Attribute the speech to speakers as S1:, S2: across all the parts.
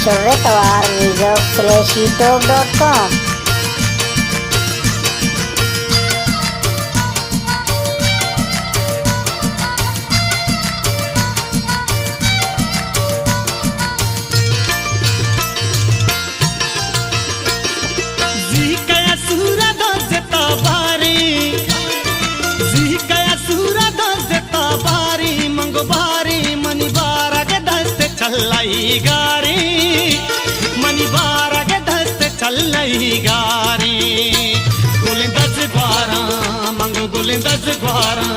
S1: Chorretawar Music/youtube.com.
S2: चल्लाई गारी मनी बारा के दस्त चल्लाई गारी गुलिंदस ग्वारा मंगो गुलिंदस ग्वारा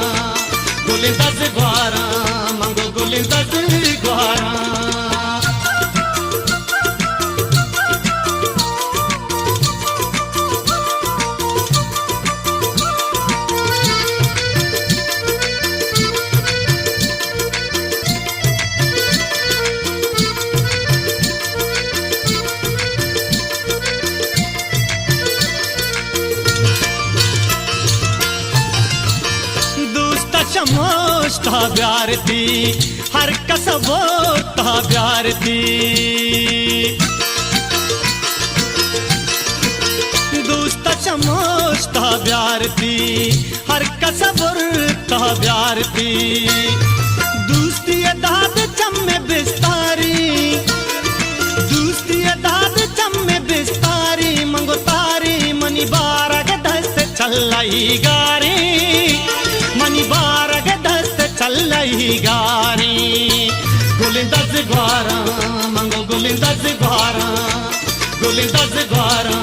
S2: गुलिंदस ग्वारा मंगो गुलिंदस ग्वारा समोस्ता प्यार थी हर कसबोता प्यार थी दोस्त समोस्ता प्यार थी हर कसबोता प्यार थी दोस्ती दाद चम्मे बिस्तारी दोस्ती दाद चम्मे बिस्तारी मंगो तारी मनी बारा के दस्त चलाई गारी मनी बारा के दस्त चल्लाई गारी गुलिंदस ग्वारा मंगो गुलिंदस ग्वारा गुलिंदस ग्वारा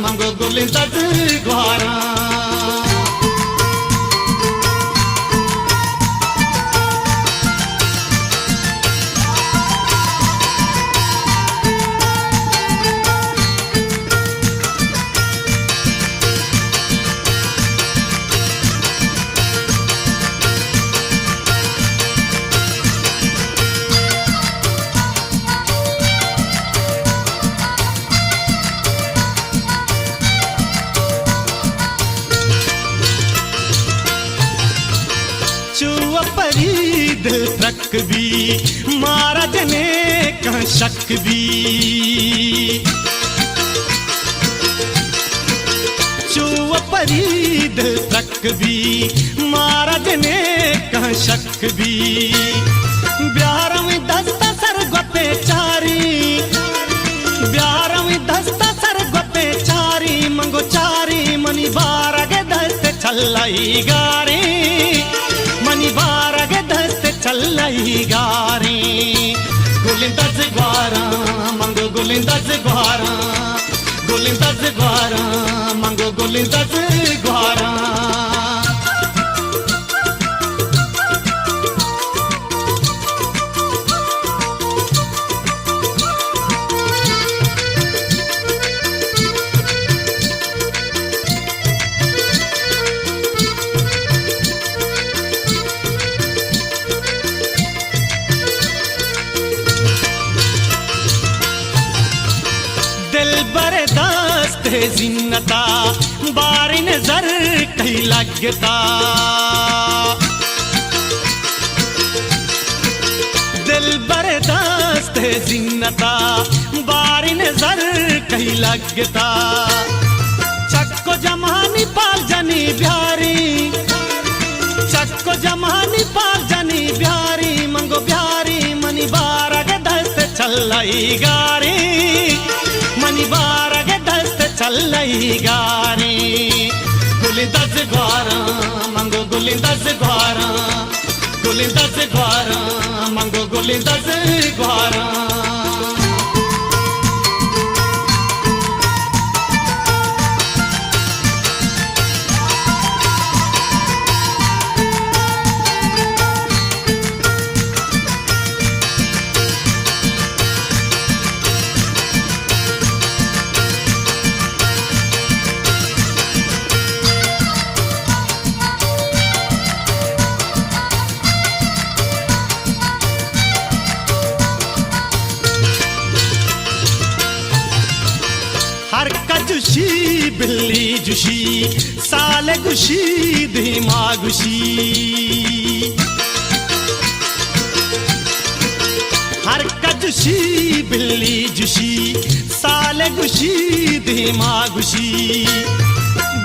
S2: मंगो गुलिंदस ग्वारा परी दिल तक भी मारा जने का शक भी चुआ परी दिल तक भी मारा जने का शक भी ब्यार में दस्ता सर गपे चारी ब्यार में दस्ता सर गपे चारी मंगो चारी मनी बारा के दस्त चल्लाई गारी मनी बारा के दस्त चल्लाई गारी गुलिंदस ग्वारा मंगो गुलिंदस ग्वारा गुलिंदस ग्वारा मंगो गुलिंदस ग्वारा जिन्नता बारी नजर कहीं लगता दिल बर्दाश्त है जिन्नता बारी नजर कहीं लगता चक्को जमानी पाल जानी प्यारी चक्को जमानी पाल जानी प्यारी मंगो प्यारी मनी बारा के दस्त चल्लाई गारी मनी बारा के दस्त चल्लाई गारी गुलिंदस ग्वारा मंगो गुलिंदस ग्वारा गुलिंदस ग्वारा मंगो गुलिंदस ग्वारा जुशी बिल्ली जुशी साले गुशी धीमा गुशी हर कज गुशी बिल्ली जुशी साले गुशी धीमा गुशी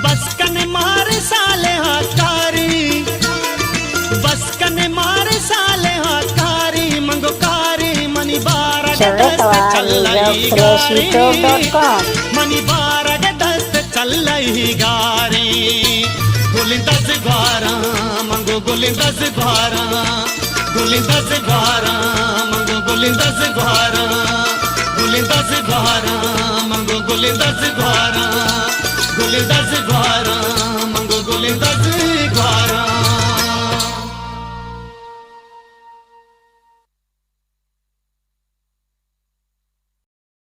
S2: बस कने मारे साले हाकारी बस कने मारे साले हाकारी मंगो कारी मनी बारग दस्त चल्लाई गारी मनी बारग दस्त चल्लाई गारी गोलिंदस ग्वारा मंगो गोलिंदस ग्वारा गोलिंदस ग्वारा मंगो गोलिंदस ग्वारा गोलिंदस ग्वारा मंगो गोलिंदस ग्वारा गोलिंदस ग्वारा मंगो गोलिंदस